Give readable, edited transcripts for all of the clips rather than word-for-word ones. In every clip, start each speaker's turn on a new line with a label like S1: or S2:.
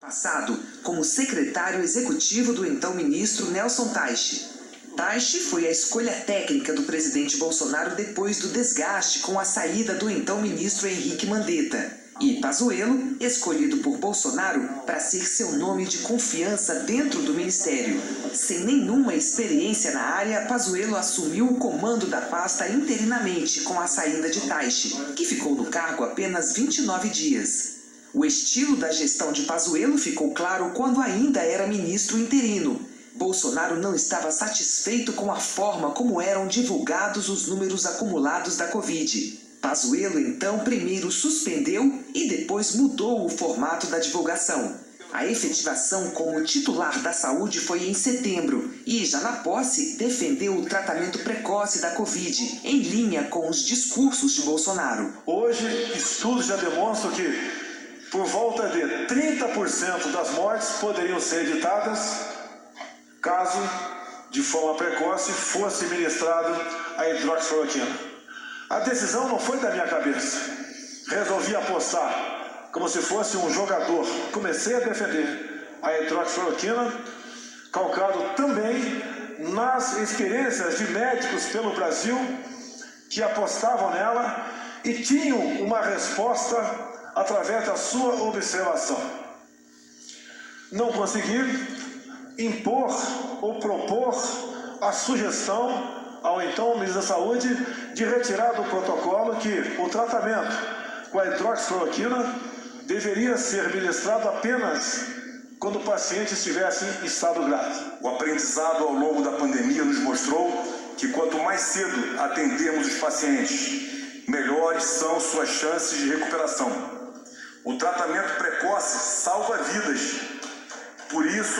S1: Passado como secretário executivo do então ministro Nelson Taixe. Taixe foi a escolha técnica do presidente Bolsonaro depois do desgaste com a saída do então ministro Henrique Mandetta. E Pazuello, escolhido por Bolsonaro para ser seu nome de confiança dentro do ministério. Sem nenhuma experiência na área, Pazuello assumiu o comando da pasta interinamente com a saída de Taixe, que ficou no cargo apenas 29 dias. O estilo da gestão de Pazuello ficou claro quando ainda era ministro interino. Bolsonaro não estava satisfeito com a forma como eram divulgados os números acumulados da Covid. Pazuello, então, primeiro suspendeu e depois mudou o formato da divulgação. A efetivação como titular da saúde foi em setembro e, já na posse, defendeu o tratamento precoce da Covid, em linha com os discursos de Bolsonaro.
S2: Hoje, estudos já demonstram que por volta de 30% das mortes poderiam ser evitadas caso, de forma precoce, fosse ministrado a hidroxicloroquina. A decisão não foi da minha cabeça. Resolvi apostar como se fosse um jogador. Comecei a defender a hidroxicloroquina, calcado também nas experiências de médicos pelo Brasil que apostavam nela e tinham uma resposta através da sua observação. Não consegui impor ou propor a sugestão ao então ministro da Saúde de retirar do protocolo que o tratamento com a hidroxicloroquina deveria ser ministrado apenas quando o paciente estivesse em estado grave.
S3: O aprendizado ao longo da pandemia nos mostrou que quanto mais cedo atendermos os pacientes, melhores são suas chances de recuperação. O tratamento precoce salva vidas. Por isso,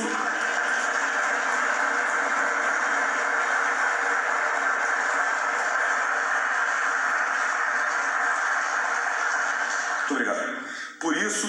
S3: muito obrigado. Por isso,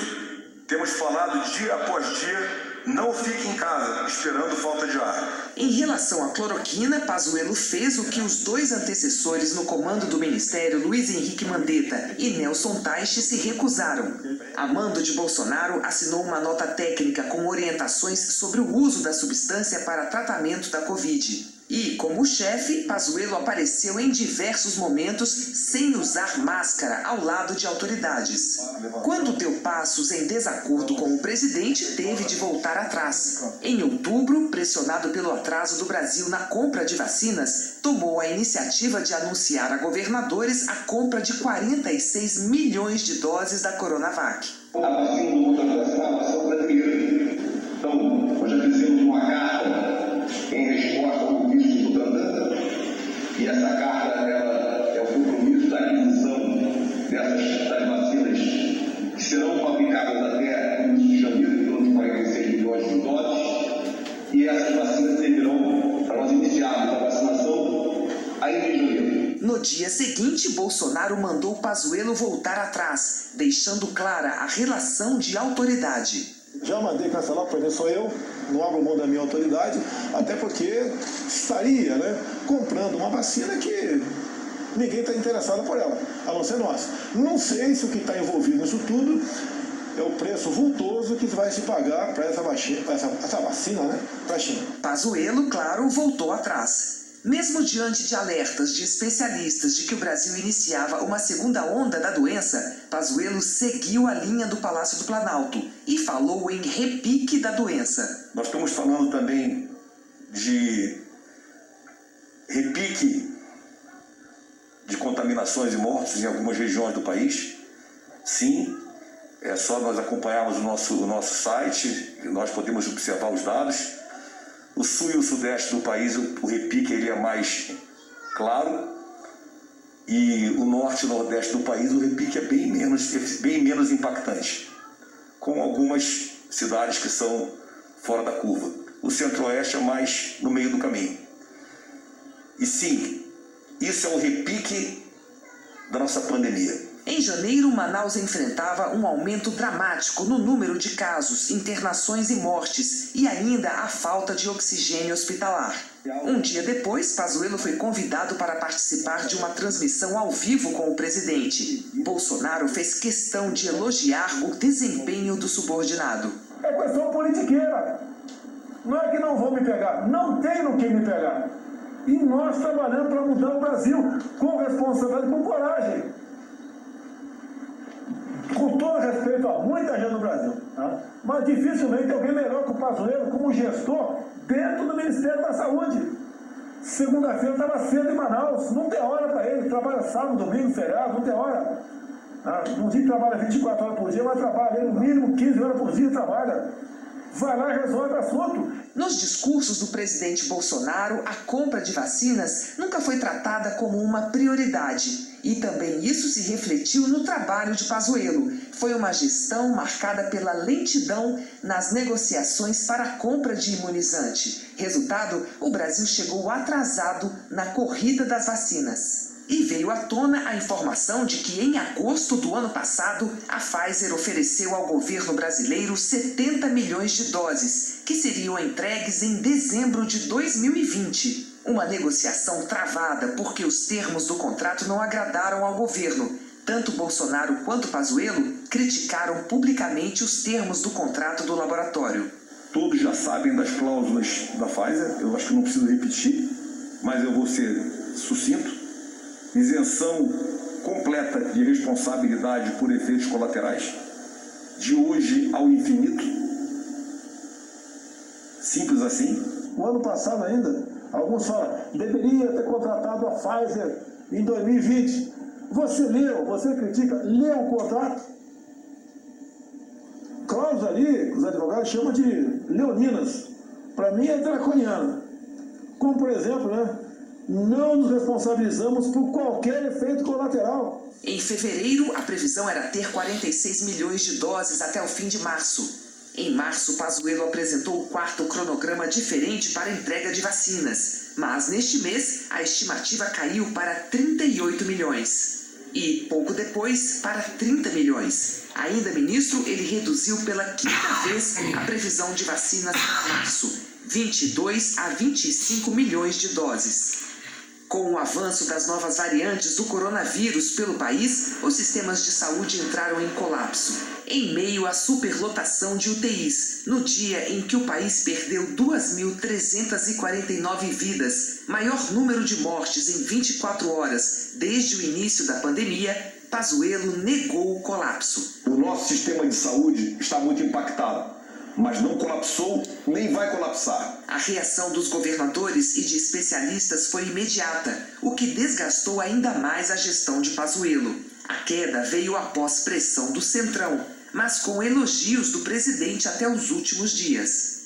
S3: temos falado dia após dia, não fique em casa esperando falta de ar.
S1: Em relação à cloroquina, Pazuello fez o que os dois antecessores no comando do ministério, Luiz Henrique Mandetta e Nelson Taixe, se recusaram. A mando de Bolsonaro assinou uma nota técnica com orientações sobre o uso da substância para tratamento da Covid. E, como chefe, Pazuello apareceu em diversos momentos sem usar máscara ao lado de autoridades. Quando deu passos em desacordo com o presidente, teve de voltar atrás. Em outubro, pressionado pelo atraso do Brasil na compra de vacinas, tomou a iniciativa de anunciar a governadores a compra de 46 milhões de doses da Coronavac.
S4: A vacina do contra a vacinação brasileira. Então, nós já fizemos uma carta em resposta ao ministro do Butantan, e essa carta ela é o compromisso da aquisição das vacinas que serão fabricadas até o início de janeiro, em torno de 46 milhões de doses, e essas vacinas servirão para nós iniciarmos a vacinação ainda em janeiro.
S1: No dia seguinte, Bolsonaro mandou Pazuello voltar atrás, deixando clara a relação de autoridade.
S2: Já mandei cancelar, por exemplo, sou eu, não abro mão da minha autoridade, até porque estaria comprando uma vacina que ninguém está interessado por ela, a não ser nós. Não sei se o que está envolvido nisso tudo é o preço vultoso que vai se pagar para essa vacina, para a China.
S1: Pazuello, claro, voltou atrás. Mesmo diante de alertas de especialistas de que o Brasil iniciava uma segunda onda da doença, Pazuello seguiu a linha do Palácio do Planalto e falou em repique da doença.
S3: Nós estamos falando também de repique de contaminações e mortes em algumas regiões do país. Sim, é só nós acompanharmos o nosso site, nós podemos observar os dados. O sul e o sudeste do país, o repique ele é mais claro, e o norte e o nordeste do país, o repique é bem menos impactante, com algumas cidades que são fora da curva. O centro-oeste é mais no meio do caminho. E sim, isso é o repique da nossa pandemia.
S1: Em janeiro, Manaus enfrentava um aumento dramático no número de casos, internações e mortes, e ainda a falta de oxigênio hospitalar. Um dia depois, Pazuello foi convidado para participar de uma transmissão ao vivo com o presidente. Bolsonaro fez questão de elogiar o desempenho do subordinado.
S2: É questão politiqueira. Não é que não vão me pegar, não tem no que me pegar. E nós trabalhamos para mudar o Brasil com responsabilidade, com coragem. Com todo respeito a muita gente no Brasil. Tá? Mas dificilmente alguém melhor que o Pazuello como gestor dentro do Ministério da Saúde. Segunda-feira estava cedo em Manaus, não tem hora para ele, trabalha sábado, domingo, feriado, não tem hora. Não diz que trabalha 24 horas por dia, mas trabalha, no mínimo 15 horas por dia trabalha. Vai lá e resolve o assunto.
S1: Nos discursos do presidente Bolsonaro, a compra de vacinas nunca foi tratada como uma prioridade. E também isso se refletiu no trabalho de Pazuello. Foi uma gestão marcada pela lentidão nas negociações para a compra de imunizante. Resultado, o Brasil chegou atrasado na corrida das vacinas. E veio à tona a informação de que em agosto do ano passado, a Pfizer ofereceu ao governo brasileiro 70 milhões de doses, que seriam entregues em dezembro de 2020. Uma negociação travada porque os termos do contrato não agradaram ao governo. Tanto Bolsonaro quanto Pazuello criticaram publicamente os termos do contrato do laboratório.
S3: Todos já sabem das cláusulas da Pfizer, eu acho que não preciso repetir, mas eu vou ser sucinto. Isenção completa de responsabilidade por efeitos colaterais, de hoje ao infinito. Simples assim.
S2: O ano passado ainda, alguns falam, deveria ter contratado a Pfizer em 2020. Você leu, você critica, leu o contrato? Cláusula ali, os advogados chamam de leoninas. Para mim é draconiana. Como, por exemplo, não nos responsabilizamos por qualquer efeito colateral.
S1: Em fevereiro, a previsão era ter 46 milhões de doses até o fim de março. Em março, Pazuello apresentou o quarto cronograma diferente para a entrega de vacinas. Mas neste mês, a estimativa caiu para 38 milhões. E, pouco depois, para 30 milhões. Ainda ministro, ele reduziu pela quinta vez a previsão de vacinas para março. 22 a 25 milhões de doses. Com o avanço das novas variantes do coronavírus pelo país, os sistemas de saúde entraram em colapso, em meio à superlotação de UTIs, no dia em que o país perdeu 2.349 vidas, maior número de mortes em 24 horas desde o início da pandemia. Pazuello negou o colapso.
S3: O nosso sistema de saúde está muito impactado, mas não colapsou, nem vai colapsar.
S1: A reação dos governadores e de especialistas foi imediata, o que desgastou ainda mais a gestão de Pazuello. A queda veio após pressão do Centrão, mas com elogios do presidente até os últimos dias.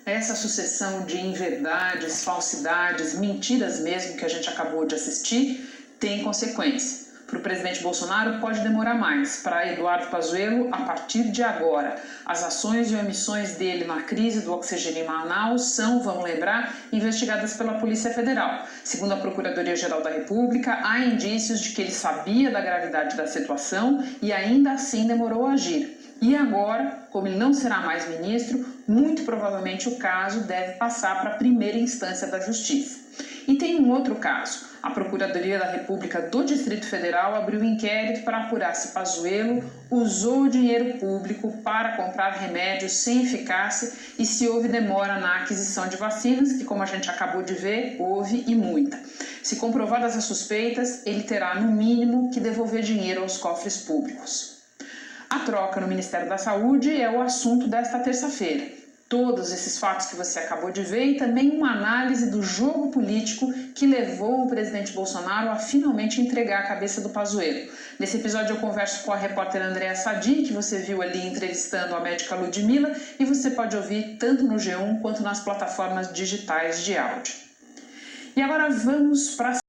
S5: Essa sucessão de inverdades, falsidades, mentiras mesmo que a gente acabou de assistir, tem consequência. Para o presidente Bolsonaro pode demorar mais. Para Eduardo Pazuello, a partir de agora, as ações e omissões dele na crise do oxigênio em Manaus são, vamos lembrar, investigadas pela Polícia Federal. Segundo a Procuradoria-Geral da República, há indícios de que ele sabia da gravidade da situação e ainda assim demorou a agir. E agora, como ele não será mais ministro, muito provavelmente o caso deve passar para a primeira instância da Justiça. E tem um outro caso. A Procuradoria da República do Distrito Federal abriu um inquérito para apurar se Pazuello usou dinheiro público para comprar remédios sem eficácia e se houve demora na aquisição de vacinas, que, como a gente acabou de ver, houve e muita. Se comprovadas as suspeitas, ele terá, no mínimo, que devolver dinheiro aos cofres públicos. A troca no Ministério da Saúde é o assunto desta terça-feira. Todos esses fatos que você acabou de ver e também uma análise do jogo político que levou o presidente Bolsonaro a finalmente entregar a cabeça do Pazuello. Nesse episódio eu converso com a repórter Andréa Sadi, que você viu ali entrevistando a médica Ludmila, e você pode ouvir tanto no G1 quanto nas plataformas digitais de áudio. E agora vamos para